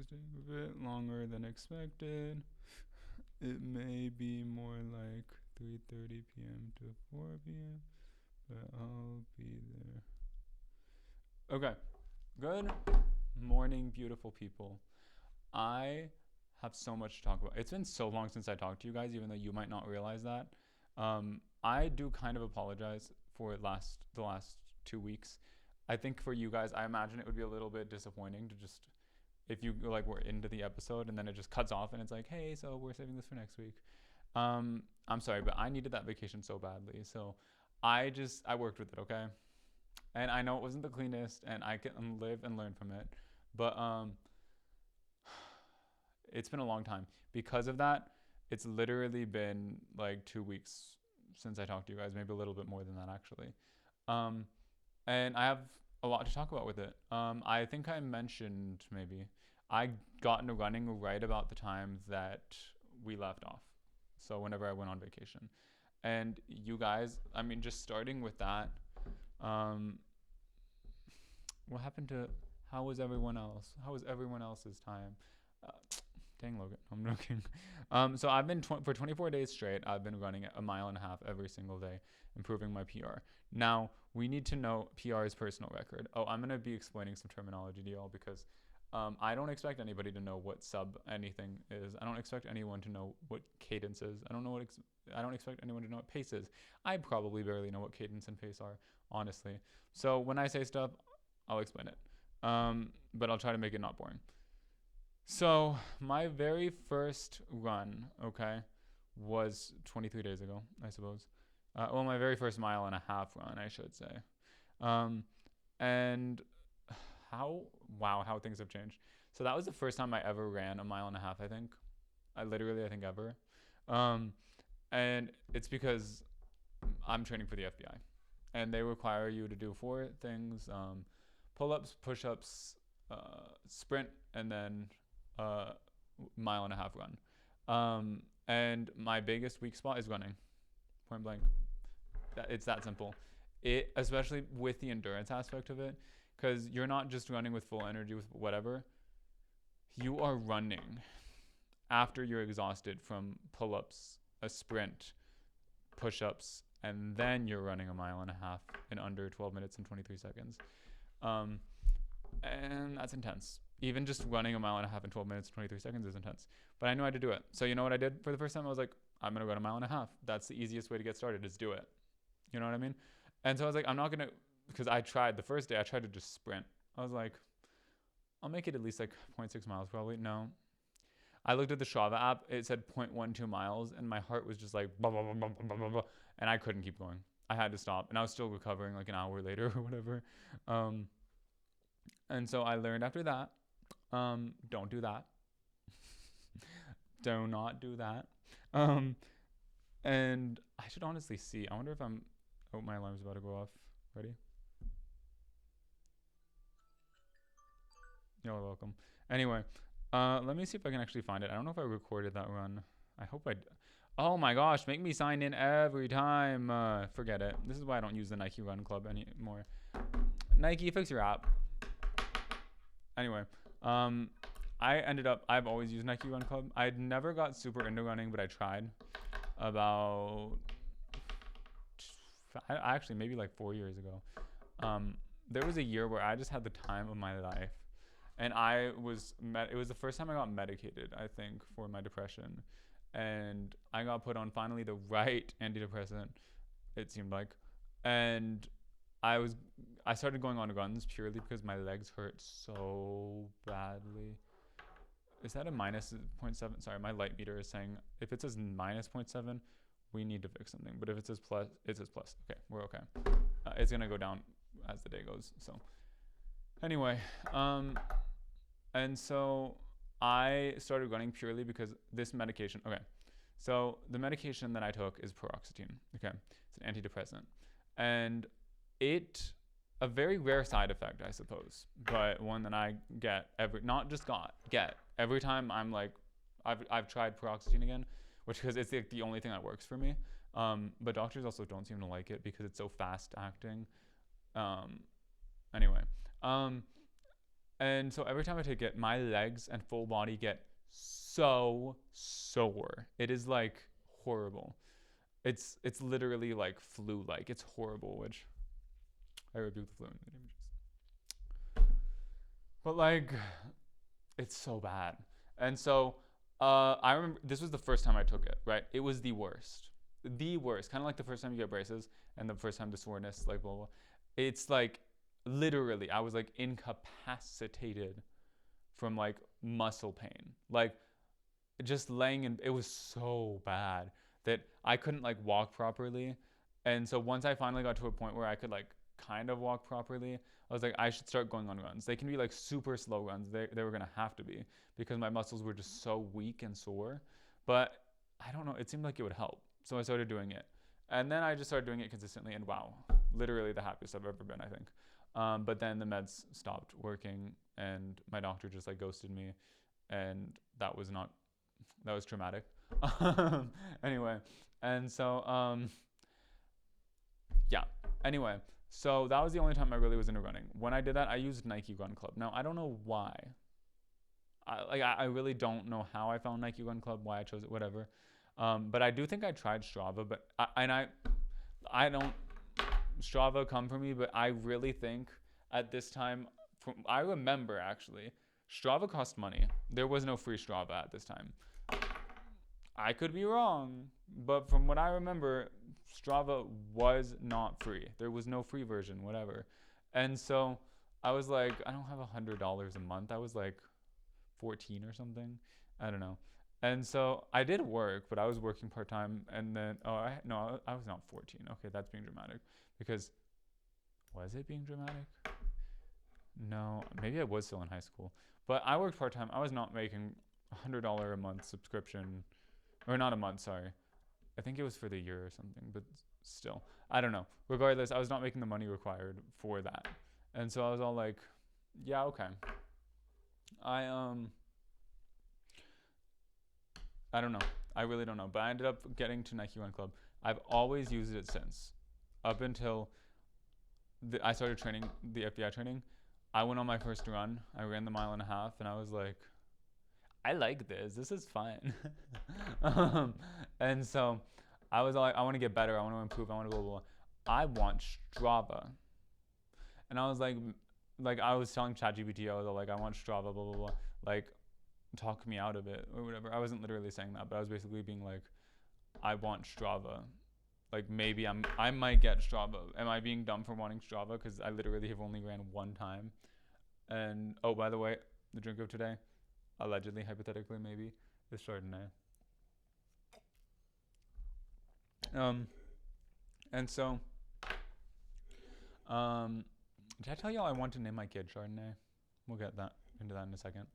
take a bit longer than expected. It may be more like 3:30 p.m. to 4 p.m., but I'll be there. Okay. Good morning, beautiful people. I have so much to talk about. It's been so long since I talked to you guys, even though you might not realize that. I do kind of apologize for the last 2 weeks. I think for you guys, I imagine it would be a little bit disappointing to just if you like were into the episode and then it just cuts off and it's like, hey, so we're saving this for next week. I'm sorry, but I needed that vacation so badly, so I worked with it, okay? And I know it wasn't the cleanest, and I can live and learn from it, but it's been a long time. Because of that, it's literally been like 2 weeks since I talked to you guys, maybe a little bit more than that actually. And I have a lot to talk about with it. I think I mentioned maybe I got into running right about the time that we left off. So whenever I went on vacation. And you guys, I mean, just starting with that, what happened to, how was everyone else? How was everyone else's time? Uh, Dang, Logan, I'm joking. So I've been, for 24 days straight, I've been running a mile and a half every single day, improving my PR. Now, we need to know PR is personal record. Oh, I'm going to be explaining some terminology to y'all because I don't expect anybody to know what sub anything is. I don't expect anyone to know what cadence is. I don't expect anyone to know what pace is. I probably barely know what cadence and pace are, honestly. So when I say stuff, I'll explain it. But I'll try to make it not boring. So my very first run, okay, was 23 days ago, I suppose. Well, my very first mile and a half run, I should say. And how things have changed. So that was the first time I ever ran a mile and a half, I think. I think ever. And it's because I'm training for the FBI. And they require you to do 4 things, pull-ups, push-ups, sprint, and then mile and a half run. And my biggest weak spot is running, point blank. It's that simple. It, especially with the endurance aspect of it, because you're not just running with full energy with whatever. You are running after you're exhausted from pull-ups, a sprint, push-ups, and then you're running a mile and a half in under 12 minutes and 23 seconds. And that's intense. Even just running a mile and a half in 12 minutes and 23 seconds is intense. But I knew I had to do it. So you know what I did for the first time? I was like, I'm going to run a mile and a half. That's the easiest way to get started, is do it. You know what I mean? And so I was like, I'm not going to, because I tried the first day, I tried to just sprint. I was like, I'll make it at least like 0.6 miles probably. No. I looked at the Strava app. It said 0.12 miles, and my heart was just like, blah, blah, blah, blah, blah, blah, blah, and I couldn't keep going. I had to stop, and I was still recovering like an hour later or whatever. And so I learned after that, don't do that. Do not do that. And I should honestly see. I wonder if oh, my alarm's about to go off. Ready? You're welcome. Anyway, let me see if I can actually find it. I don't know if I recorded that run. I hope oh my gosh, make me sign in every time. Forget it. This is why I don't use the Nike Run Club anymore. Nike, fix your app. Anyway, I've always used Nike Run Club. I never got super into running, but I tried about, actually maybe like 4 years ago. There was a year where I just had the time of my life. And it was the first time I got medicated, I think, for my depression. And I got put on finally the right antidepressant, it seemed like. And I started going on runs purely because my legs hurt so badly. Is that a minus 0.7? Sorry, my light meter is saying if it says minus 0.7, we need to fix something. But if it says plus, it says plus. Okay, we're okay. It's going to go down as the day goes. So anyway, and so I started running purely because this medication. Okay, so the medication that I took is paroxetine. Okay, it's an antidepressant. And a very rare side effect, I suppose, but one that I get every time I'm like, I've tried paroxetine again, which because it's the only thing that works for me. But doctors also don't seem to like it because it's so fast acting. Anyway, And so every time I take it, my legs and full body get so sore. It is like horrible. It's literally like flu-like. It's horrible, which I rebuke the flu in the images. But like, it's so bad. And so I remember this was the first time I took it, right? It was the worst. The worst. Kind of like the first time you get braces and the first time the soreness, like blah, blah. It's like literally, I was like incapacitated from like muscle pain. Like just laying in, it was so bad that I couldn't like walk properly. And so once I finally got to a point where I could like kind of walk properly, I was like, I should start going on runs. They can be like super slow runs. They were gonna have to be because my muscles were just so weak and sore. But I don't know, it seemed like it would help. So I started doing it. And then I just started doing it consistently, and wow, literally the happiest I've ever been, I think. But then the meds stopped working, and my doctor just like ghosted me, and that was traumatic. Anyway, and so yeah. Anyway, so that was the only time I really was into running. When I did that, I used Nike Run Club. Now I don't know why. I really don't know how I found Nike Run Club, why I chose it, whatever. But I do think I tried Strava, but I don't Strava come for me, but I really think at this time, I remember actually, Strava cost money. There was no free Strava at this time. I could be wrong, but from what I remember, Strava was not free. There was no free version, whatever. And so I was like, I don't have $100 a month. I was like 14 or something. I don't know. And so I did work, but I was working part-time, and then I was not 14. Okay, that's being dramatic. Because was it being dramatic? No, maybe I was still in high school. But I worked part-time. I was not making $100 a month subscription, or not a month, sorry. I think it was for the year or something, but still, I don't know. Regardless, I was not making the money required for that. And so I was all like, yeah, okay. I don't know. I really don't know. But I ended up getting to Nike Run Club. I've always used it since. Up until I started training, the FBI training. I went on my first run. I ran the 1.5 miles, and I was like, I like this. This is fun. And so I was like, I want to get better. I want to improve. I want to blah, blah, blah. I want Strava. And I was like I was telling ChatGPT, I was like, I want Strava, blah, blah, blah. Like, talk me out of it or whatever. I wasn't literally saying that, but I was basically being like, I want Strava. Like maybe I might get Strava. Am I being dumb for wanting Strava? Because I literally have only ran one time. And oh, by the way, the drink of today, allegedly, hypothetically, maybe, is Chardonnay. And so, did I tell y'all I want to name my kid Chardonnay? We'll get into that in a second.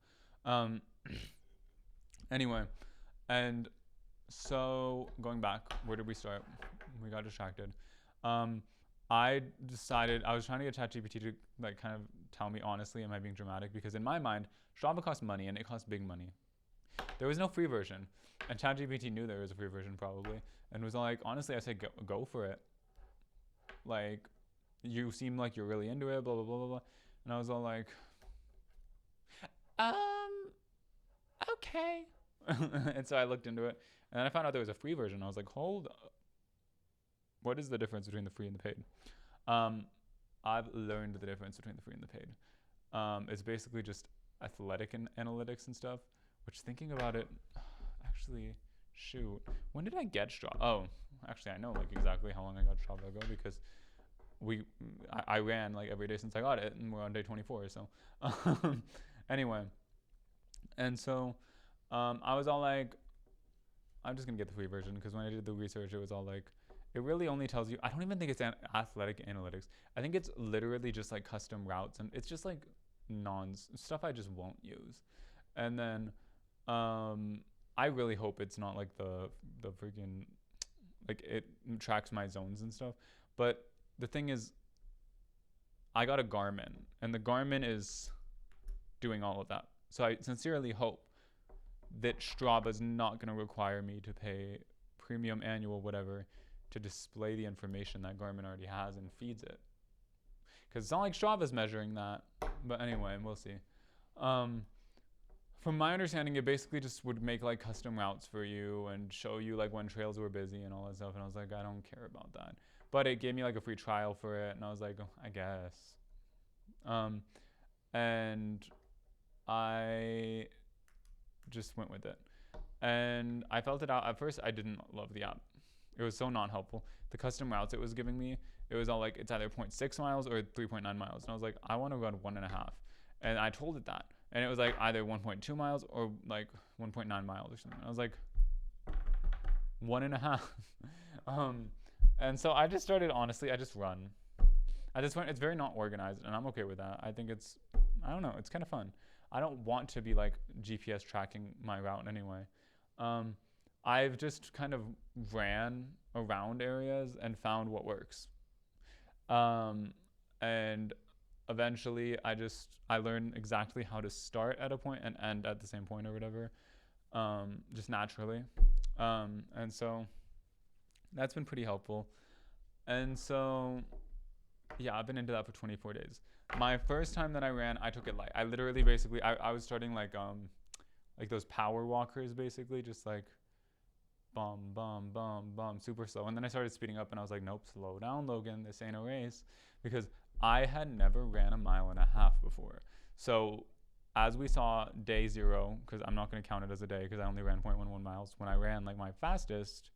Anyway, and so going back, where did we start? We got distracted. I decided I was trying to get ChatGPT to like kind of tell me honestly, am I being dramatic? Because in my mind, Strava costs money, and it costs big money. There was no free version, and ChatGPT knew there was a free version probably, and was like, honestly, I said go for it. Like, you seem like you're really into it, blah blah blah blah blah, and I was all like, okay. And so I looked into it, and then I found out there was a free version. I was like, hold up. What is the difference between the free and the paid? I've learned the difference between the free and the paid. It's basically just athletic and analytics and stuff, which thinking about it, actually, shoot. When did I get Strava? Oh, actually, I know like exactly how long I got Strava ago because I ran like every day since I got it, and we're on day 24, so. Anyway, and so I was all like, I'm just going to get the free version because when I did the research, it was all like, it really only tells you, I don't even think it's athletic analytics. I think it's literally just like custom routes, and it's just like stuff I just won't use. And then I really hope it's not like the freaking, like it tracks my zones and stuff. But the thing is, I got a Garmin, and the Garmin is doing all of that. So I sincerely hope that Strava's not going to require me to pay premium annual whatever to display the information that Garmin already has and feeds it. Because it's not like Strava's measuring that. But anyway, we'll see. Um, from my understanding, it basically just would make like custom routes for you and show you like when trails were busy and all that stuff. And I was like, I don't care about that. But it gave me like a free trial for it, and I was like, oh, I guess. Um, and I just went with it. And I felt it out. At first, I didn't love the app. It was so not helpful. The custom routes it was giving me, it was all like, it's either 0.6 miles or 3.9 miles. And I was like, I want to run 1.5. And I told it that. And it was like either 1.2 miles or like 1.9 miles or something. I was like, 1.5. And so I just started, honestly, I just run. At this point, it's very not organized, and I'm okay with that. I think it's, I don't know, it's kind of fun. I don't want to be like GPS tracking my route anyway. Um, I've just kind of ran around areas and found what works. And eventually I learned exactly how to start at a point and end at the same point or whatever, just naturally. And so that's been pretty helpful. And so, yeah, I've been into that for 24 days. My first time that I ran, I took it light. I literally basically, I was starting like those power walkers basically, just like bum, bum, bum, bum, super slow. And then I started speeding up and I was like, nope, slow down, Logan. This ain't a race. Because I had never ran 1.5 miles before. So as we saw day 0, because I'm not going to count it as a day because I only ran 0.11 miles. When I ran like my fastest,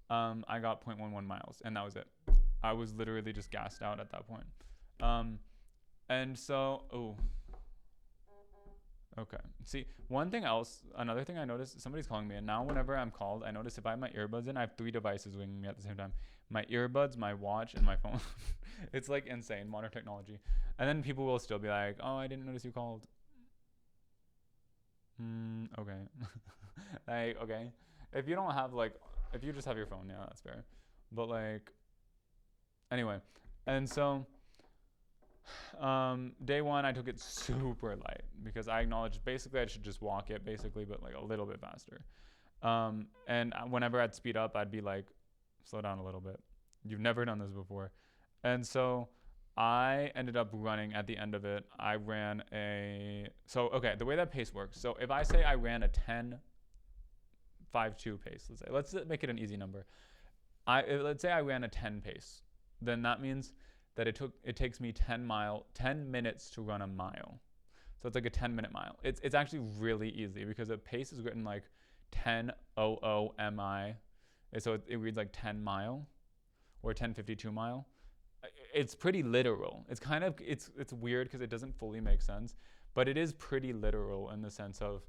I got 0.11 miles and that was it. I was literally just gassed out at that point. And so, okay. See, another thing I noticed, somebody's calling me, and now whenever I'm called, I notice if I have my earbuds in, I have 3 devices ringing me at the same time. My earbuds, my watch, and my phone. It's like insane, modern technology. And then people will still be like, oh, I didn't notice you called. Okay. Like, okay. If you don't have if you just have your phone, yeah, that's fair. But like, anyway. And so, day 1, I took it super light because I acknowledged basically I should just walk it basically, but like a little bit faster. And whenever I'd speed up, I'd be like, slow down a little bit. You've never done this before. And so I ended up running at the end of it. I ran okay, the way that pace works. So if I say I ran a 10:5:2 pace, let's make it an easy number. Let's say I ran a 10 pace. Then that means that it takes me 10 minutes to run a mile. So it's like a 10-minute mile. It's actually really easy because the pace is written like 10:00 mi. So it reads like 10 mile or 10:52 mile. It's pretty literal. It's weird because it doesn't fully make sense, but it is pretty literal in the sense of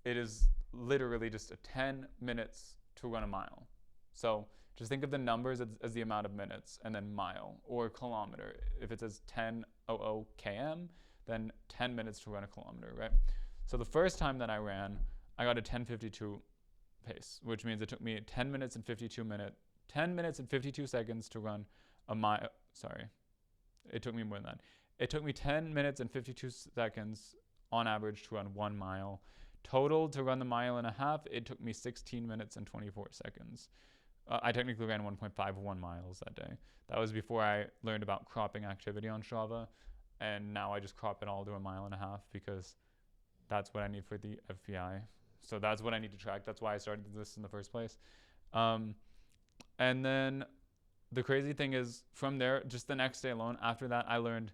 it is literally just 10 minutes to run a mile. So just think of the numbers as the amount of minutes, and then mile or kilometer. If it says 10:00 km, then 10 minutes to run a kilometer, right? So the first time that I ran, I got a 10:52 pace, which means it took me 10 minutes and 52 seconds to run a mile. Sorry, it took me more than that. It took me 10 minutes and 52 seconds on average to run 1 mile. Total to run the 1.5 miles, it took me 16 minutes and 24 seconds. I technically ran 1.51 miles that day. That was before I learned about cropping activity on Strava, and now I just crop it all to 1.5 miles because that's what I need for the FPI. So that's what I need to track. That's why I started this in the first place. And then the crazy thing is, from there, just the next day alone, after that, I learned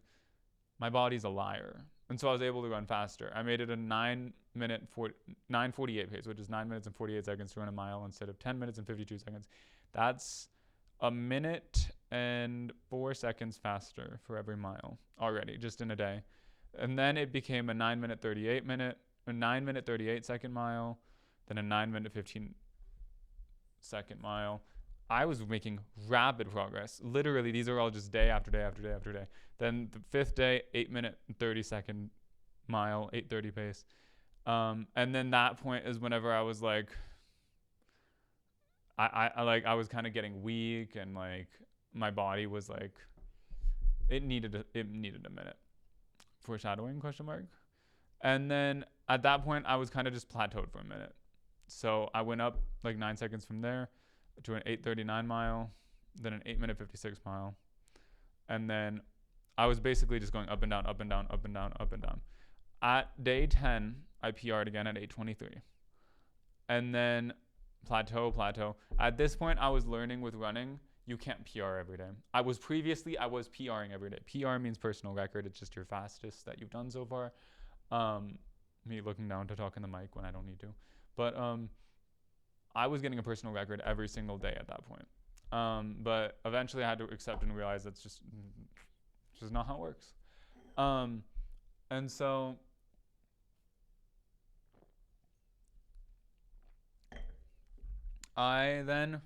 my body's a liar. And so I was able to run faster. I made it a 9:48 pace, which is 9 minutes and 48 seconds to run a mile instead of 10 minutes and 52 seconds. That's a minute and 4 seconds faster for every mile already, just in a day. And then it became a 9 minute 38 second mile, then a 9 minute 15 second mile. I was making rapid progress. Literally, these are all just day after day after day after day. Then the 5th day, 8 minute 30 second mile, 8:30 pace. And then that point is whenever I was like, I was kind of getting weak, and like my body was like, it needed a minute. Foreshadowing ? And then at that point, I was kind of just plateaued for a minute. So I went up like 9 seconds from there to an 8:39 mile, then an 8 minute 56 mile. And then I was basically just going up and down, up and down, up and down, up and down. At day 10, I PR'd again at 8:23, and then plateau. At this point, I was learning with running. You can't PR every day. I was PRing every day. PR means personal record. It's just your fastest that you've done so far. Me looking down to talk in the mic when I don't need to. But I was getting a personal record every single day at that point. But eventually I had to accept and realize that's just not how it works. And so I then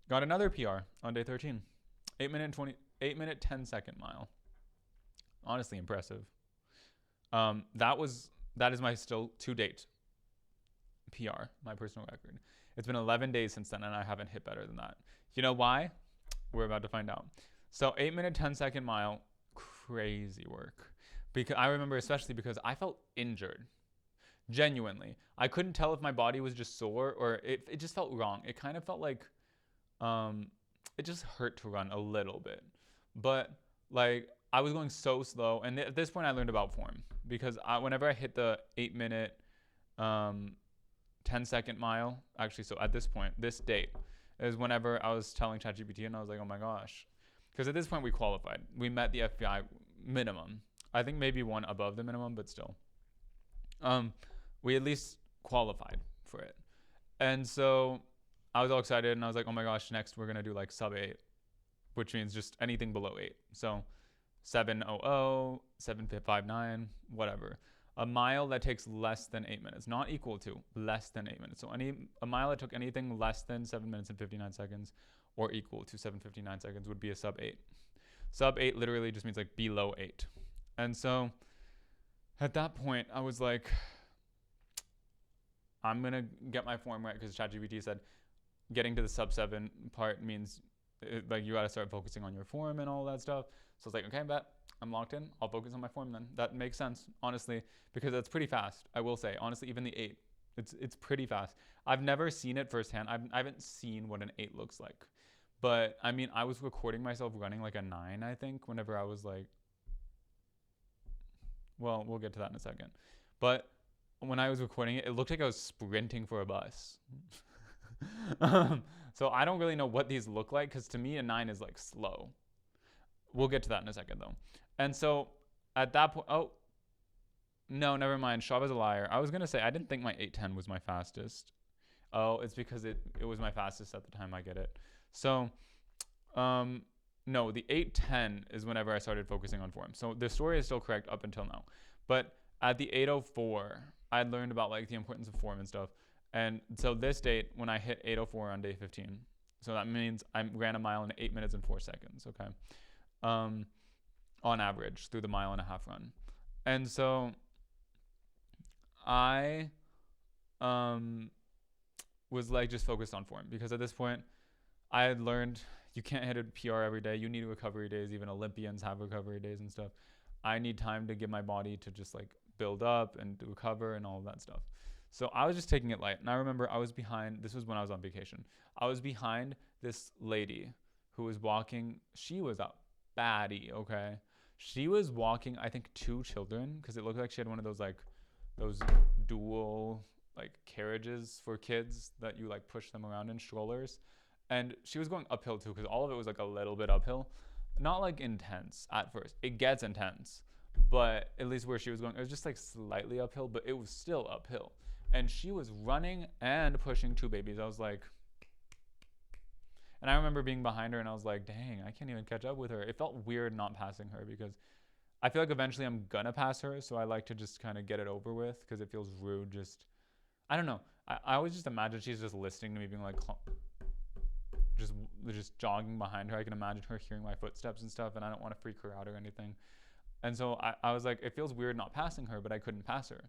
got another PR on day 13. 8 minute 10 second mile. Honestly impressive. That is my still to date PR, my personal record. It's been 11 days since then and I haven't hit better than that. You know why? We're about to find out. So 8 minute 10 second mile, crazy work. Because I remember especially because I felt injured. Genuinely. I couldn't tell if my body was just sore or it just felt wrong. It kind of felt like it just hurt to run a little bit. But like I was going so slow, and at this point I learned about form because whenever I hit the 8 minute 10 second mile, actually, so at this point, this date is whenever I was telling ChatGPT and I was like, oh my gosh. Because at this point we qualified. We met the FBI minimum. I think maybe one above the minimum, but still. We at least qualified for it. And so I was all excited and I was like, oh my gosh, next we're going to do like sub 8, which means just anything below 8. So 7:00, 7:59, whatever. A mile that takes less than 8 minutes, not equal to, less than 8 minutes. So a mile that took anything less than 7 minutes and 59 seconds or equal to 7:59 seconds would be a sub 8. Sub 8 literally just means like below 8. And so at that point, I was like, I'm going to get my form right because ChatGPT said getting to the sub 7 part means like you got to start focusing on your form and all that stuff. So I was like, okay, bet. I'm locked in. I'll focus on my form then. That makes sense, honestly, because that's pretty fast. I will say, honestly, even the 8, it's pretty fast. I've never seen it firsthand. I haven't seen what an 8 looks like. But, I mean, I was recording myself running like a 9, I think, whenever I was like, well, we'll get to that in a second. But when I was recording it, it looked like I was sprinting for a bus. So I don't really know what these look like because to me, a 9 is like slow. We'll get to that in a second, though. And so at that point, oh, no, never mind. Strava's a liar. I was going to say, I didn't think my 8:10 was my fastest. Oh, it's because it was my fastest at the time I get it. So, no, the 8:10 is whenever I started focusing on form. So the story is still correct up until now. But at the 8:04, I learned about like the importance of form and stuff. And so this date, when I hit 8:04 on day 15, so that means I ran a mile in 8 minutes and 4 seconds, okay? On average through the 1.5 mile run. And so I was like just focused on form because at this point I had learned you can't hit a PR every day. You need recovery days. Even Olympians have recovery days and stuff. I need time to give my body to just like build up and recover and all of that stuff. So I was just taking it light. And I remember I was behind, this was when I was on vacation. I was behind this lady who was walking. She was a baddie, okay? She was walking, I think, 2 children because it looked like she had one of those like those dual like carriages for kids that you like push them around in strollers. And she was going uphill too because all of it was like a little bit uphill. Not like intense at first. It gets intense. But at least where she was going, it was just like slightly uphill, but it was still uphill. And she was running and pushing 2 babies. I was like, and I remember being behind her and I was like, dang, I can't even catch up with her. It felt weird not passing her because I feel like eventually I'm gonna pass her. So I like to just kind of get it over with because it feels rude. I don't know. I always just imagine she's just listening to me being like, just jogging behind her. I can imagine her hearing my footsteps and stuff and I don't want to freak her out or anything. And so I was like, it feels weird not passing her, but I couldn't pass her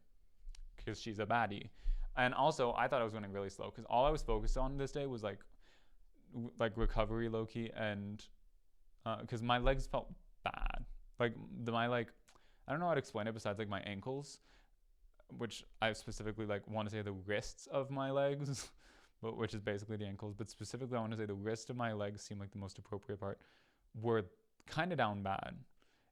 because she's a baddie. And also, I thought I was running really slow because all I was focused on this day was like recovery low-key and because my legs felt bad. Like I don't know how to explain it besides like my ankles, which I specifically like want to say the wrists of my legs, but which is basically the ankles. But specifically, I want to say the wrist of my legs seemed like the most appropriate part. Were kind of down bad.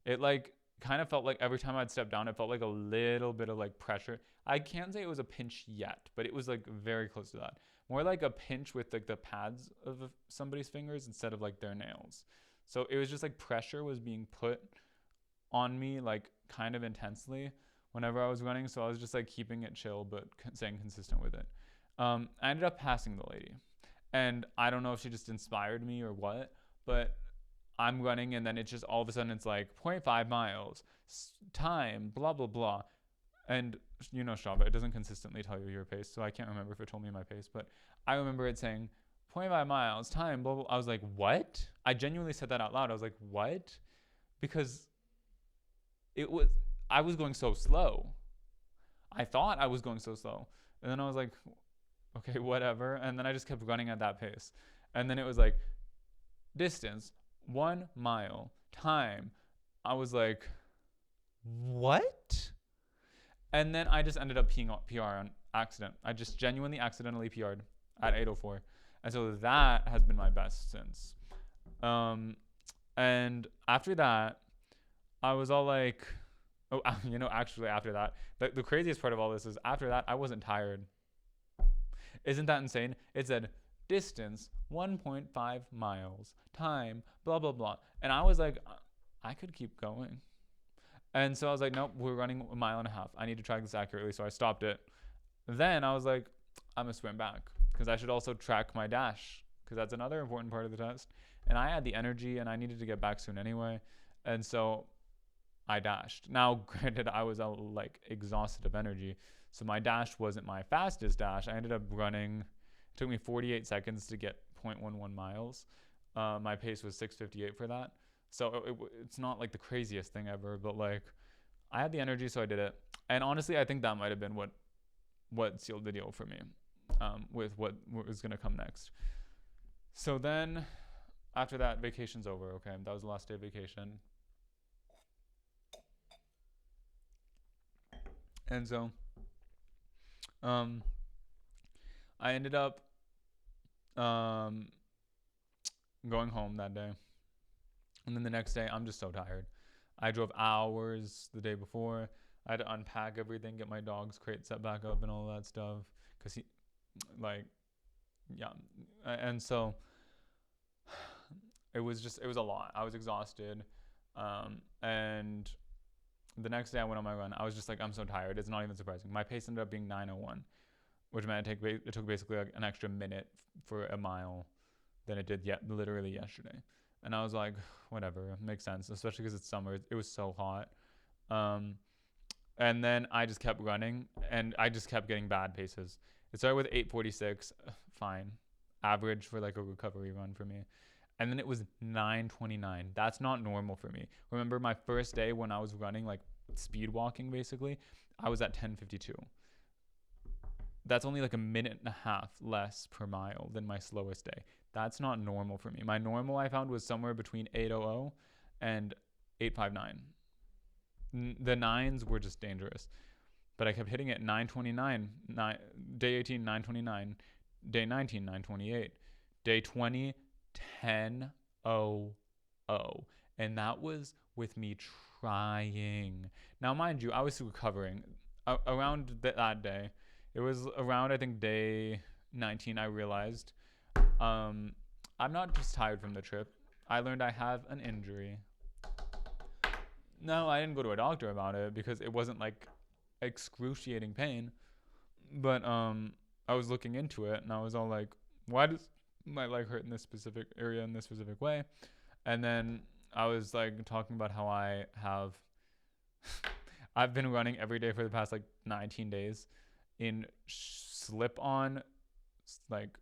It like kind of felt like every time I'd step down, it felt like a little bit of like pressure. I can't say it was a pinch yet, but it was like very close to that. More like a pinch with like the pads of somebody's fingers instead of like their nails. So it was just like pressure was being put on me like kind of intensely whenever I was running. So I was just like keeping it chill, but staying consistent with it. I ended up passing the lady. And I don't know if she just inspired me or what, but I'm running and then it's just all of a sudden it's like 0.5 miles, time, blah, blah, blah. And you know, Strava, it doesn't consistently tell you your pace. So I can't remember if it told me my pace, but I remember it saying 0.5 miles, time, blah, blah. I was like, what? I genuinely said that out loud. I was like, what? Because I was going so slow. I thought I was going so slow. And then I was like, okay, whatever. And then I just kept running at that pace. And then it was like, distance, 1 mile, time. I was like, what? And then I just ended up PR on accident. I just genuinely accidentally PR'd at 8:04. And so that has been my best since. And after that, I was all like, oh, actually after that, the craziest part of all this is after that, I wasn't tired. Isn't that insane? It said distance 1.5 miles, time, blah, blah, blah. And I was like, I could keep going. And so I was like, nope, we're running 1.5 miles. I need to track this accurately. So I stopped it. Then I was like, I'm going to swim back because I should also track my dash because that's another important part of the test. And I had the energy and I needed to get back soon anyway. And so I dashed. Now, granted, I was like exhausted of energy. So my dash wasn't my fastest dash. I ended up running. It took me 48 seconds to get 0.11 miles. My pace was 6:58 for that. So it's not like the craziest thing ever, but like I had the energy, so I did it. And honestly, I think that might have been what sealed the deal for me with what was going to come next. So then after that, vacation's over. Okay, that was the last day of vacation. And so I ended up going home that day. And then the next day, I'm just so tired. I drove hours the day before. I had to unpack everything, get my dog's crate set back up and all that stuff. Because he, like, yeah. And so it was a lot. I was exhausted. And the next day I went on my run. I was just like, I'm so tired. It's not even surprising. My pace ended up being 9:01, which meant it took basically like an extra minute for a mile than it did literally yesterday. And I was like, whatever, makes sense, especially because it's summer. It was so hot. And then I just kept running, and I just kept getting bad paces. It started with 8:46, fine, average for like a recovery run for me. And then it was 9:29. That's not normal for me. Remember my first day when I was running, like speed walking basically, I was at 10:52. That's only like a minute and a half less per mile than my slowest day. That's not normal for me. My normal I found was somewhere between 8:00 and 8:59. The nines were just dangerous. But I kept hitting it 9:29, day 18, 9:29, day 19, 9:28, day 20, 10:00. And that was with me trying. Now, mind you, I was recovering around that day. It was around, I think, day 19, I realized I'm not just tired from the trip. I learned I have an injury. No, I didn't go to a doctor about it because it wasn't like excruciating pain. But I was looking into it and I was all like, why does my leg hurt in this specific area in this specific way? And then I was like talking about how I've been running every day for the past like 19 days in slip-on like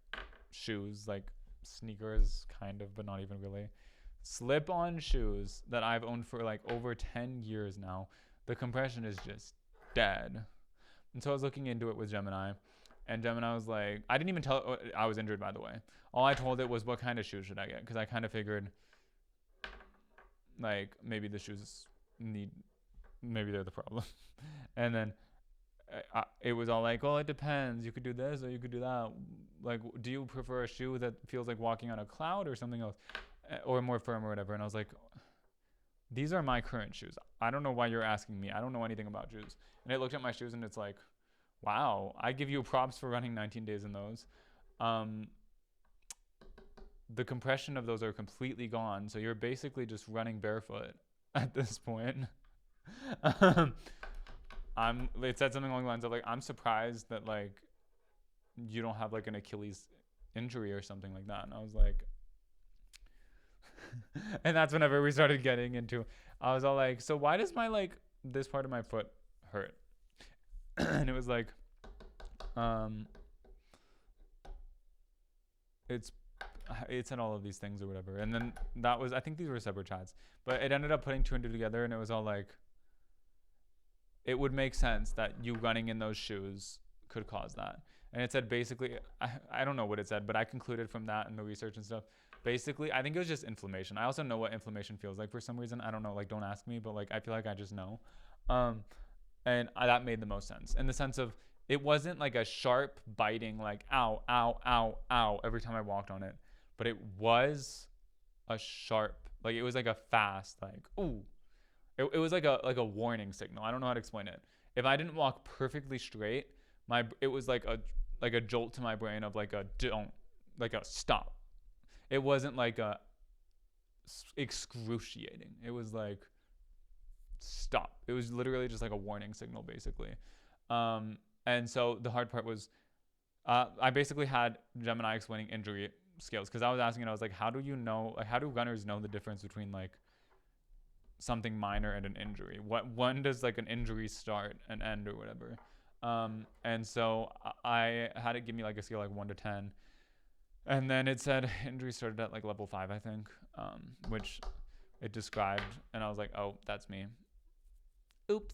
shoes, like sneakers kind of, but not even really. Slip-on shoes that I've owned for like over 10 years now. The compression is just dead. And so I was looking into it with Gemini, and Gemini was like, I didn't even tell I was injured, by the way. All I told it was what kind of shoes should I get, because I kind of figured like maybe the shoes maybe they're the problem. And then it was all like, well, it depends. You could do this or you could do that. Like, do you prefer a shoe that feels like walking on a cloud or something else, or more firm or whatever? And I was like, these are my current shoes. I don't know why you're asking me. I don't know anything about shoes. And it looked at my shoes and it's like, wow, I give you props for running 19 days in those. Um, the compression of those are completely gone. So you're basically just running barefoot at this point. um, it said something along the lines of like, I'm surprised that like you don't have like an Achilles injury or something like that. And I was like, and that's whenever we started getting into, I was all like, so why does my like this part of my foot hurt? And it was like, it's it said all of these things or whatever. And then that was, I think these were separate chats, but it ended up putting two and two together, and it was all like, it would make sense that you running in those shoes could cause that. And it said basically, I don't know what it said, but I concluded from that and the research and stuff. Basically, I think it was just inflammation. I also know what inflammation feels like for some reason. I don't know, like, don't ask me, but like, I feel like I just know. That made the most sense in the sense of it wasn't like a sharp biting, like, ow, ow, ow, ow, every time I walked on it. But it was a sharp, like, it was like a fast, like, ooh. It was like a warning signal. I don't know how to explain it. If I didn't walk perfectly straight, it was like a jolt to my brain of like a don't, like a stop. It wasn't like a excruciating. It was like stop. It was literally just like a warning signal, basically. And so the hard part was, I basically had Gemini explaining injury scales, because I was asking it. I was like, how do you know? Like, how do runners know the difference between like something minor and an injury? When does like an injury start and end or whatever? And so I had it give me like a scale like 1 to 10, and then it said injury started at like level 5, I think, which it described, and I was like, oh, that's me. Oops.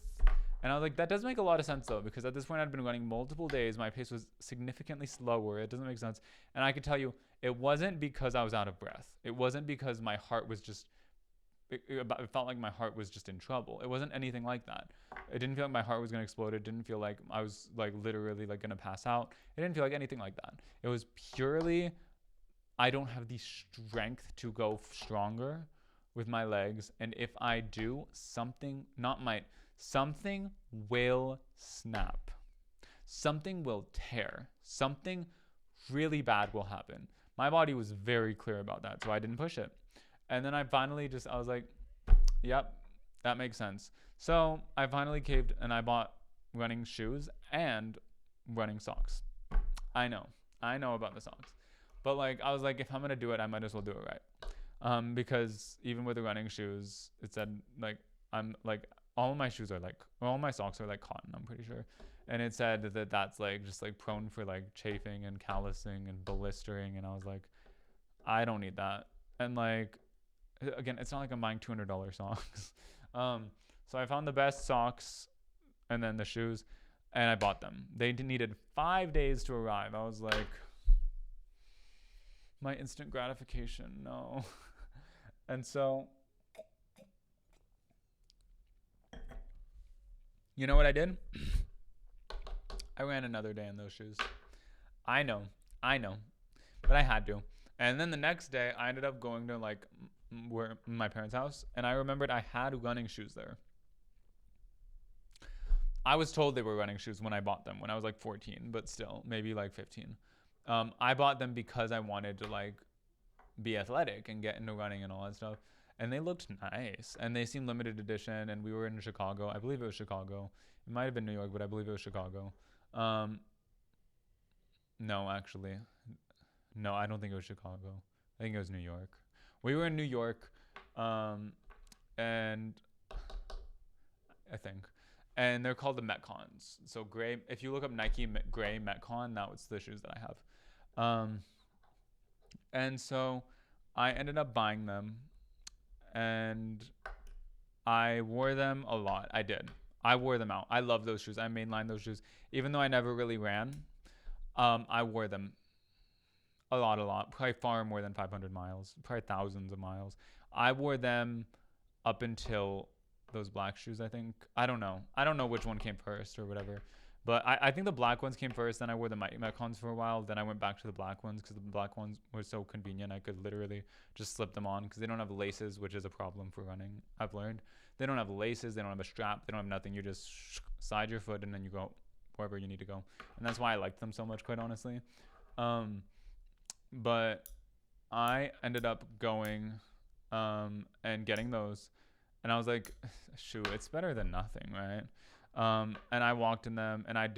And I was like, that does make a lot of sense though, because at this point I'd been running multiple days. My pace was significantly slower. It doesn't make sense. And I could tell you, it wasn't because I was out of breath. It wasn't because my heart was just, it felt like my heart was just in trouble. It wasn't anything like that. It didn't feel like my heart was going to explode. It didn't feel like I was like literally like going to pass out. It didn't feel like anything like that. It was purely, I don't have the strength to go stronger with my legs. And if I do, something will snap. Something will tear. Something really bad will happen. My body was very clear about that, so I didn't push it. And then I was like, yep, that makes sense. So I finally caved and I bought running shoes and running socks. I know about the socks. But like, I was like, if I'm going to do it, I might as well do it right. Because even with the running shoes, it said like, I'm like, all my socks are like cotton, I'm pretty sure. And it said that that's like just like prone for like chafing and callousing and blistering. And I was like, I don't need that. And like, again, it's not like I'm buying $200 socks. So I found the best socks and then the shoes, and I bought them. They needed 5 days to arrive. I was like, my instant gratification, no. And so, you know what I did? I ran another day in those shoes. I know, but I had to. And then the next day, I ended up going to like my parents' house, and I remembered I had running shoes there. I was told they were running shoes when I bought them when I was like 14, but still, maybe like 15. I bought them because I wanted to like be athletic and get into running and all that stuff. And they looked nice, and they seemed limited edition. And we were in Chicago. I believe it was Chicago. It might have been New York, but I believe it was Chicago. No, actually, no, I don't think it was Chicago. I think it was New York. We were in New York, and I think, and they're called the Metcons. So gray. If you look up Nike gray Metcon, that's the shoes that I have. And so I ended up buying them, and I wore them a lot. I did. I wore them out. I love those shoes. I mainlined those shoes. Even though I never really ran, I wore them a lot. Probably far more than 500 miles. Probably thousands of miles. I wore them up until those black shoes, I think. I don't know which one came first or whatever. But I think the black ones came first. Then I wore the Metcons for a while. Then I went back to the black ones because the black ones were so convenient. I could literally just slip them on because they don't have laces, which is a problem for running. I've learned they don't have laces. They don't have a strap. They don't have nothing. You just slide your foot and then you go wherever you need to go. And that's why I liked them so much, quite honestly. But I ended up going and getting those. And I was like, shoot, it's better than nothing, right? And I walked in them, and I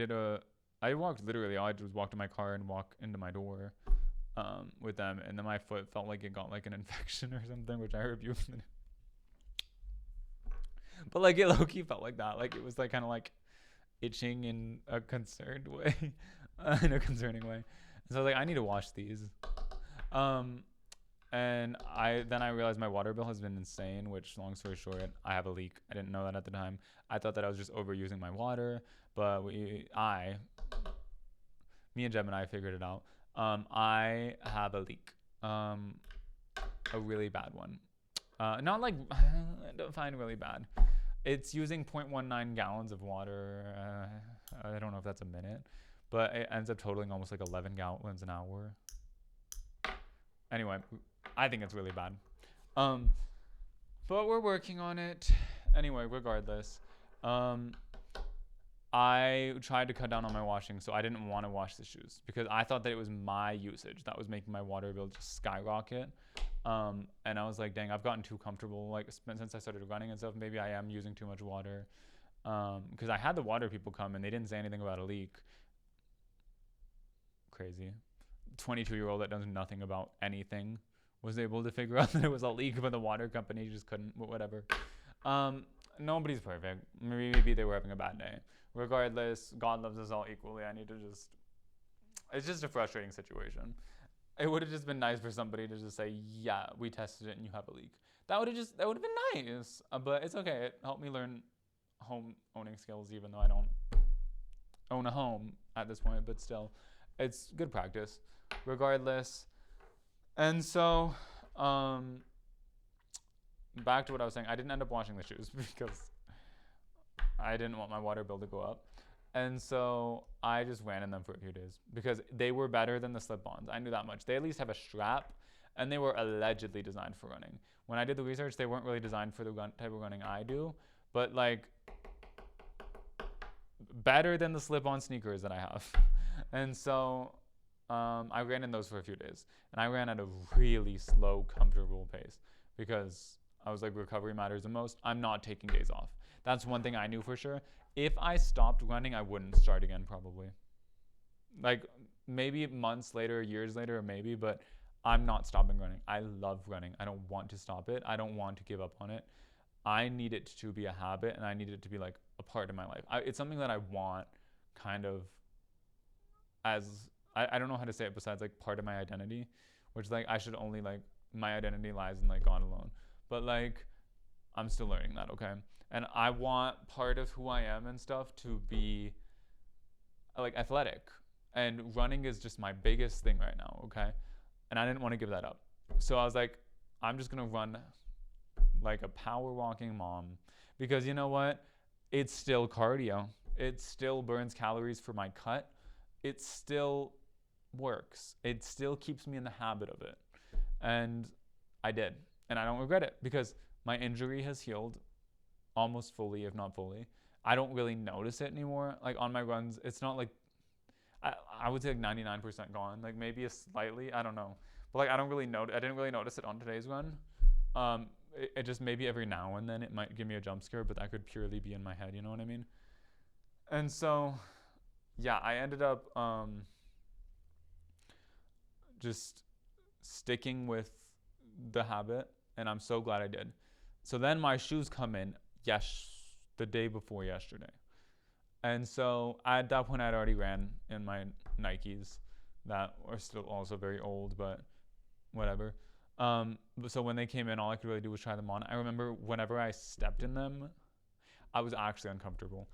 walked literally, all I did was walk to my car and walk into my door with them. And then my foot felt like it got like an infection or something, which I rebuked. But like it low-key felt like that. Like it was like kind of like itching in a concerned way, in a concerning way. So I was like, I need to wash these. And I realized my water bill has been insane, which, long story short, I have a leak. I didn't know that at the time. I thought that I was just overusing my water, but me and Gemini figured it out. I have a leak, a really bad one. Not like, I don't find really bad. It's using 0.19 gallons of water. I don't know if that's a minute, but it ends up totaling almost like 11 gallons an hour. Anyway, I think it's really bad. But we're working on it. Anyway, regardless, I tried to cut down on my washing, so I didn't want to wash the shoes because I thought that it was my usage that was making my water bill just skyrocket. And I was like, dang, I've gotten too comfortable, like, since I started running and stuff. Maybe I am using too much water. Because I had the water people come and they didn't say anything about a leak. Crazy. 22-year-old that knows nothing about anything was able to figure out that it was a leak, but the water company just couldn't. But whatever. Nobody's perfect. Maybe they were having a bad day. Regardless, God loves us all equally. It's just a frustrating situation. It would have just been nice for somebody to just say, yeah, we tested it and you have a leak. That would have been nice. But it's okay. It helped me learn home owning skills, even though I don't own a home at this point, but still, it's good practice regardless. And so, back to what I was saying, I didn't end up washing the shoes because I didn't want my water bill to go up. And so I just ran in them for a few days because they were better than the slip-ons. I knew that much. They at least have a strap, and they were allegedly designed for running. When I did the research, they weren't really designed for the type of running I do, but like better than the slip-on sneakers that I have. And so I ran in those for a few days, and I ran at a really slow, comfortable pace because I was like, recovery matters the most. I'm not taking days off. That's one thing I knew for sure. If I stopped running, I wouldn't start again probably. Like maybe months later, years later, maybe, but I'm not stopping running. I love running. I don't want to stop it. I don't want to give up on it. I need it to be a habit, and I need it to be like a part of my life. It's something that I want kind of as, I don't know how to say it besides like part of my identity, which like I should only like, my identity lies in like God alone. But like, I'm still learning that, okay? And I want part of who I am and stuff to be like athletic. And running is just my biggest thing right now, okay? And I didn't want to give that up. So I was like, I'm just going to run like a power walking mom. Because you know what? It's still cardio. It still burns calories for my cut. It still works. It still keeps me in the habit of it. And I did. And I don't regret it because my injury has healed almost fully, if not fully. I don't really notice it anymore. Like on my runs, it's not like, I would say like 99% gone. Like maybe a slightly, I don't know. But like I didn't really notice it on today's run. It just maybe every now and then it might give me a jump scare, but that could purely be in my head, you know what I mean? And so, yeah, I ended up just sticking with the habit, and I'm so glad I did. So then my shoes come in, the day before yesterday. And so at that point, I'd already ran in my Nikes that are still also very old, but whatever. So when they came in, all I could really do was try them on. I remember whenever I stepped in them, I was actually uncomfortable,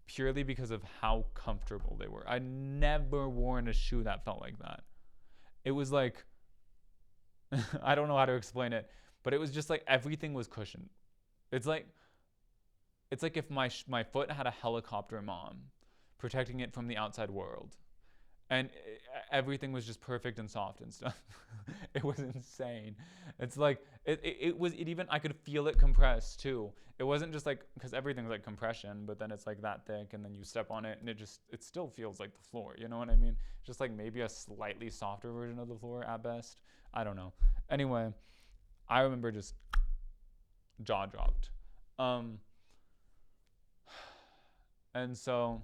purely because of how comfortable they were. I'd never worn a shoe that felt like that. It was like, I don't know how to explain it, but it was just like everything was cushioned. It's like if my foot had a helicopter mom protecting it from the outside world. And everything was just perfect and soft and stuff. It was insane. It's like it was it even I could feel it compress too. It wasn't just like because everything's like compression, but then it's like that thick, and then you step on it, and it still feels like the floor. You know what I mean? Just like maybe a slightly softer version of the floor at best. I don't know. Anyway, I remember just jaw dropped. And so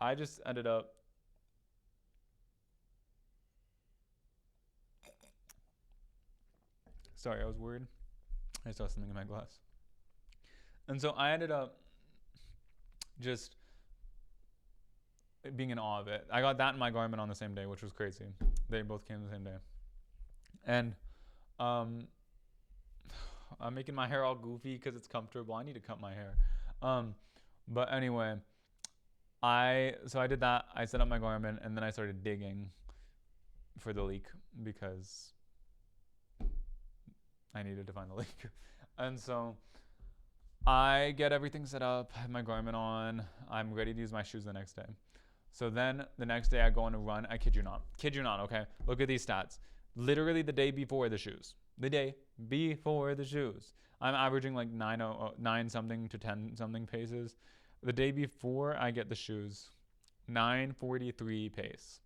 I just ended up sorry, I was worried. I saw something in my glass. And so I ended up just being in awe of it. I got that and my garment on the same day, which was crazy. They both came the same day. And I'm making my hair all goofy because it's comfortable. I need to cut my hair. But anyway, I did that. I set up my garment, and then I started digging for the leak because I needed to find the leak. And so I get everything set up, have my garment on. I'm ready to use my shoes the next day. So then the next day I go on a run. I kid you not. Kid you not, okay? Look at these stats. Literally the day before the shoes. The day before the shoes. I'm averaging like 9 something to 10 something paces. The day before I get the shoes, 9:43 pace.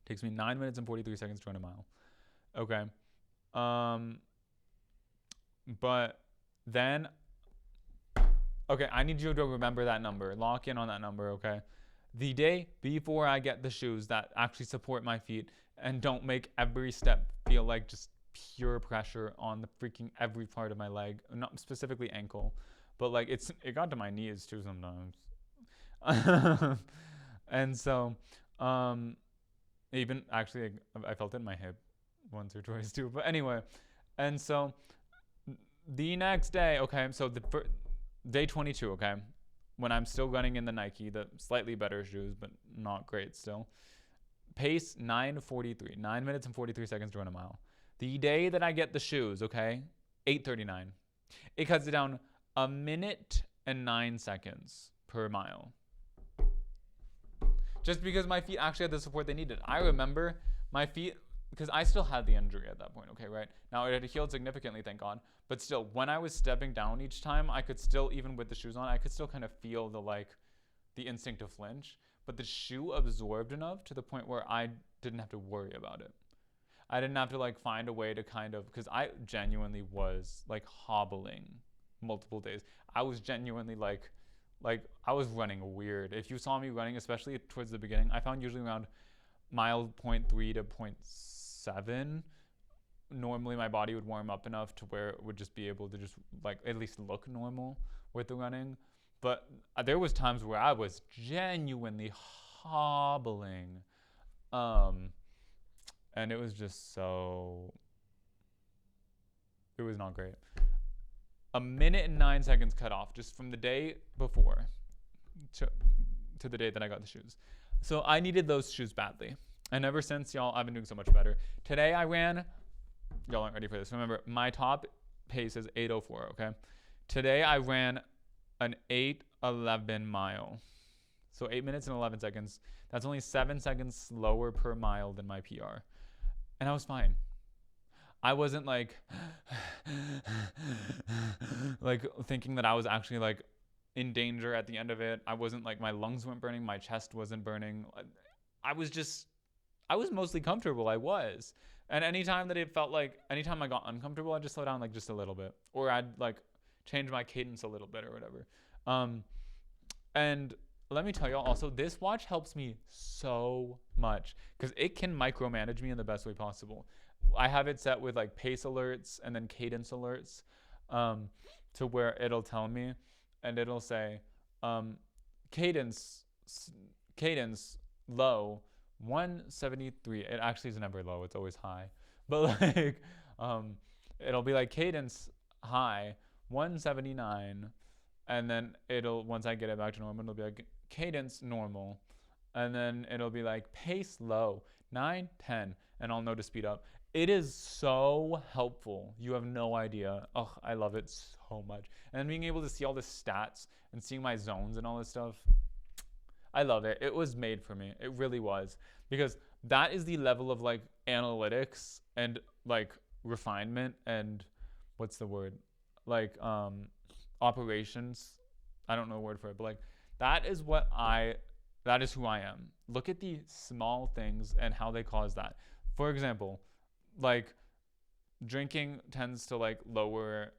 Takes me 9 minutes and 43 seconds to run a mile. Okay. But then, okay, I need you to remember that number. Lock in on that number, okay? The day before I get the shoes that actually support my feet and don't make every step feel like just pure pressure on the freaking every part of my leg, not specifically ankle, but like it got to my knees too sometimes. And so, even actually I felt it in my hip once or twice too. But anyway, and so the next day, okay, so day 22, okay, when I'm still running in the Nike, the slightly better shoes, but not great still. Pace 9:43, 9 minutes and 43 seconds to run a mile. The day that I get the shoes, okay, 8:39. It cuts it down 1 minute and 9 seconds per mile. Just because my feet actually had the support they needed. I remember my feet, because I still had the injury at that point, okay, right? Now it had healed significantly, thank God. But still, when I was stepping down each time, I could still, even with the shoes on, I could still kind of feel the instinct to flinch. But the shoe absorbed enough to the point where I didn't have to worry about it. I didn't have to like find a way to kind of, because I genuinely was like hobbling multiple days. I was genuinely like I was running weird. If you saw me running, especially towards the beginning, I found usually around mile 0.3 to 0.7. Normally my body would warm up enough to where it would just be able to just like at least look normal with the running. But there was times where I was genuinely hobbling. And it was just it was not great. 1 minute and 9 seconds cut off just from the day before to the day that I got the shoes. So I needed those shoes badly. And ever since, y'all, I've been doing so much better. Today I ran, y'all aren't ready for this. Remember, my top pace is 8:04, okay? Today I ran an 8:11 mile. So 8 minutes and 11 seconds. That's only 7 seconds slower per mile than my PR. And I was fine. I wasn't like thinking that I was actually like in danger at the end of it. I wasn't like, my lungs weren't burning, my chest wasn't burning. I was mostly comfortable. I was. And anytime I got uncomfortable, I'd just slow down like just a little bit, or I'd like change my cadence a little bit or whatever. And let me tell y'all also, this watch helps me so much because it can micromanage me in the best way possible. I have it set with like pace alerts and then cadence alerts, to where it'll tell me, and it'll say, cadence low 173. It actually is never low, it's always high. But like, it'll be like cadence high 179, and then once I get it back to normal, it'll be like cadence normal, and then it'll be like pace low 910, and I'll know to speed up. It is so helpful. You have no idea. Oh, I love it so much. And then being able to see all the stats and seeing my zones and all this stuff, I love it. It was made for me. It really was. Because that is the level of like analytics and like refinement and what's the word? Like operations. I don't know the word for it, but like that is that is who I am. Look at the small things and how they cause that. For example, like drinking tends to like lower,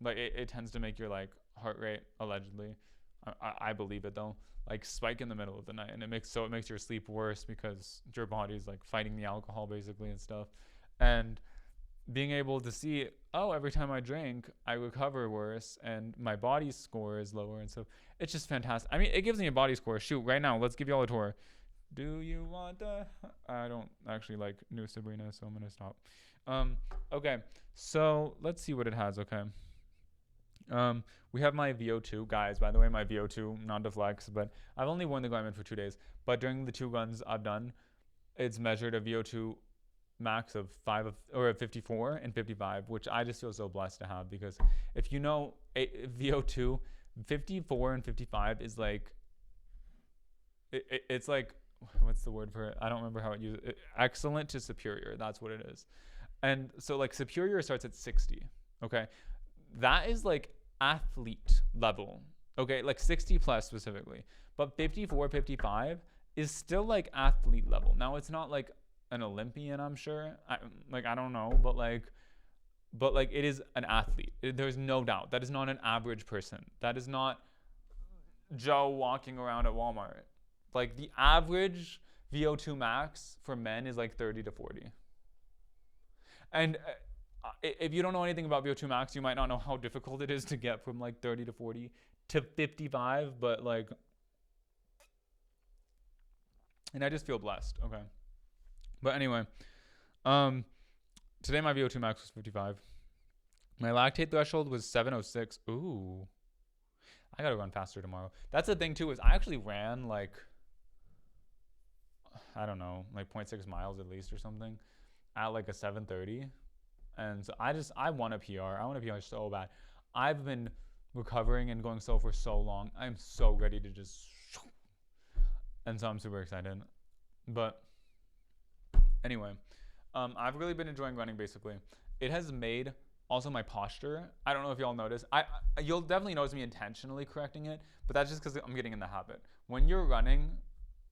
like it tends to make your like heart rate allegedly. I believe it though. Like spike in the middle of the night, and it makes your sleep worse because your body's like fighting the alcohol basically and stuff. And being able to see, oh, every time I drink, I recover worse, and my body score is lower, and so it's just fantastic. I mean, it gives me a body score. Shoot, right now, let's give y'all a tour. Do you want the? I don't actually like New Sabrina, so I'm gonna stop. Okay, so let's see what it has. Okay. We have my VO2, guys. By the way, my VO2, not to flex, but I've only worn the garment for 2 days. But during the 2 runs I've done, it's measured a VO2 max of 54 and 55, which I just feel so blessed to have, because if you know VO2, 54 and 55 is like it's like, what's the word for it? I don't remember how it uses it. Excellent to superior. That's what it is. And so like superior starts at 60. Okay. That is like athlete level. Okay. Like 60 plus specifically. But 54, 55 is still like athlete level. Now it's not like an Olympian, I'm sure. I don't know, but it is an athlete. There's no doubt. That is not an average person. That is not Joe walking around at Walmart. Like the average VO2 max for men is like 30 to 40. And if you don't know anything about VO2 max, you might not know how difficult it is to get from like 30 to 40 to 55, but like, and I just feel blessed. Okay. But anyway, today my VO2 max was 55. My lactate threshold was 706. Ooh. I gotta run faster tomorrow. That's the thing too, is I actually ran like, I don't know, like 0.6 miles at least or something at like a 7:30. And so I want a PR. I want a PR so bad. I've been recovering and going slow for so long. I'm so ready to just, and so I'm super excited. But anyway, I've really been enjoying running basically. It has made also my posture. I don't know if y'all notice. You'll definitely notice me intentionally correcting it, but that's just because I'm getting in the habit. When you're running,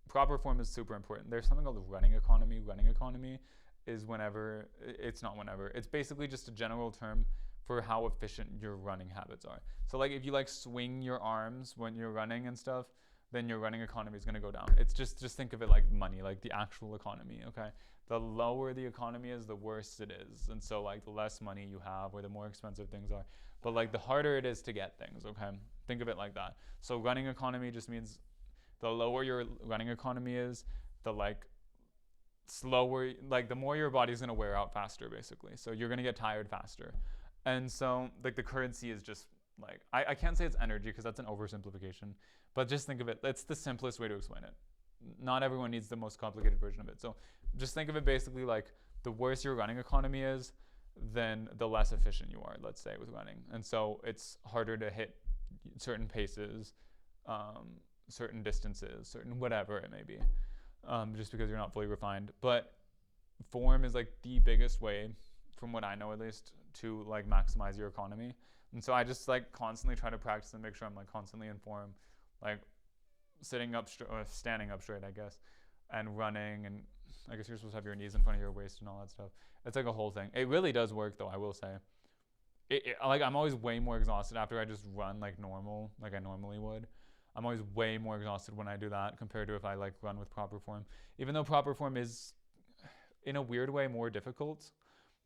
proper form is super important. There's something called the running economy. Running economy is whenever, it's not whenever. It's basically just a general term for how efficient your running habits are. So like if you like swing your arms when you're running and stuff, then your running economy is going to go down. It's just think of it like money, like the actual economy, okay? The lower the economy is, the worse it is. And so like the less money you have or the more expensive things are. But like the harder it is to get things, okay? Think of it like that. So running economy just means the lower your running economy is, the like slower, like the more your body's going to wear out faster basically. So you're going to get tired faster. And so like the currency is just like, I can't say it's energy because that's an oversimplification, but just think of it. That's the simplest way to explain it. Not everyone needs the most complicated version of it. So just think of it basically like the worse your running economy is, then the less efficient you are, let's say, with running. And so it's harder to hit certain paces, certain distances, certain whatever it may be, just because you're not fully refined. But form is like the biggest way, from what I know at least, to like maximize your economy. And so I just like constantly try to practice and make sure I'm like constantly in form, like sitting up or standing up straight, I guess, and running. And I guess you're supposed to have your knees in front of your waist and all that stuff. It's like a whole thing. It really does work though, I will say. Like I'm always way more exhausted after I just run like normal, like I normally would. I'm always way more exhausted when I do that compared to if I like run with proper form. Even though proper form is, in a weird way, more difficult,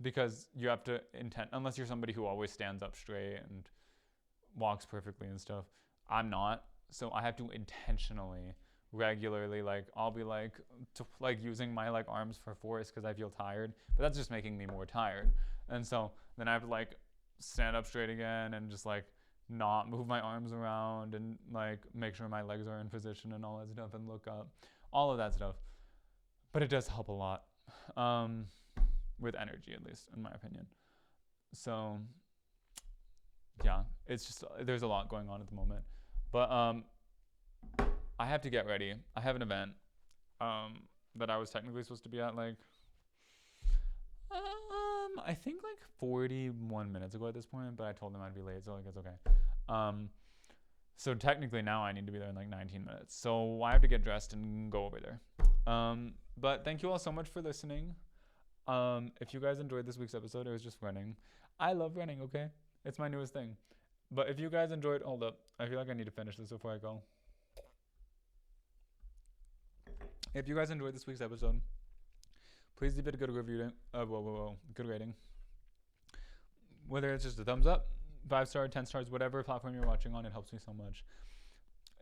because you have to unless you're somebody who always stands up straight and walks perfectly and stuff. I'm not, so I have to intentionally, regularly, like I'll be like using my like arms for force because I feel tired, but that's just making me more tired. And so then I have to like stand up straight again and just like not move my arms around and like make sure my legs are in position and all that stuff and look up, all of that stuff. But it does help a lot. With energy, at least in my opinion. So yeah, it's just, there's a lot going on at the moment. But I have to get ready. I have an event that I was technically supposed to be at like I think like 41 minutes ago at this point, but I told them I'd be late, so like it's okay. So technically now I need to be there in like 19 minutes. So I have to get dressed and go over there. But thank you all so much for listening. If you guys enjoyed this week's episode, it was just running. I love running, okay? It's my newest thing. But if you guys enjoyed, hold up. I feel like I need to finish this before I go. If you guys enjoyed this week's episode, please leave it a good review. Good rating. Whether it's just a thumbs up, 5-star, 10 stars, whatever platform you're watching on, it helps me so much.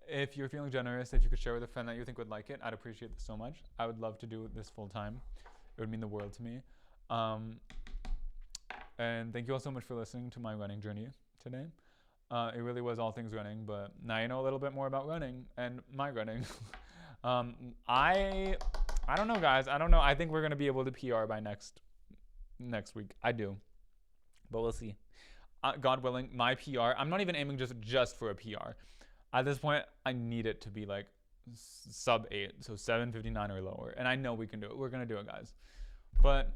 If you're feeling generous, if you could share with a friend that you think would like it, I'd appreciate this so much. I would love to do this full time. It would mean the world to me. And thank you all so much for listening to my running journey today. It really was all things running, but now you know a little bit more about running and my running. I don't know, guys. I don't know. I think we're gonna be able to PR by next week. I do, but we'll see. God willing, my PR. I'm not even aiming just for a PR. At this point, I need it to be like sub 8, so 7:59 or lower. And I know we can do it. We're gonna do it, guys. But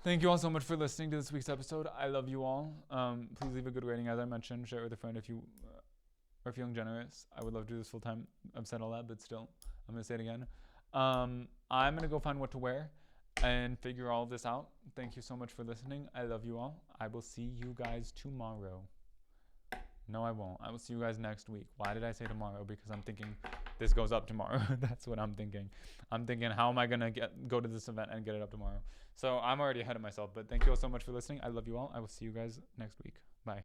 thank you all so much for listening to this week's episode. I love you all. Please leave a good rating, as I mentioned. Share it with a friend if you are feeling generous. I would love to do this full time. I've said all that, but still, I'm gonna say it again. I'm gonna go find what to wear and figure all this out. Thank you so much for listening. I love you all. I will see you guys tomorrow. No, I won't. I will see you guys next week. Why did I say tomorrow? Because I'm thinking this goes up tomorrow. That's what I'm thinking. I'm thinking, how am I gonna go to this event and get it up tomorrow? So I'm already ahead of myself. But thank you all so much for listening. I love you all. I will see you guys next week. Bye.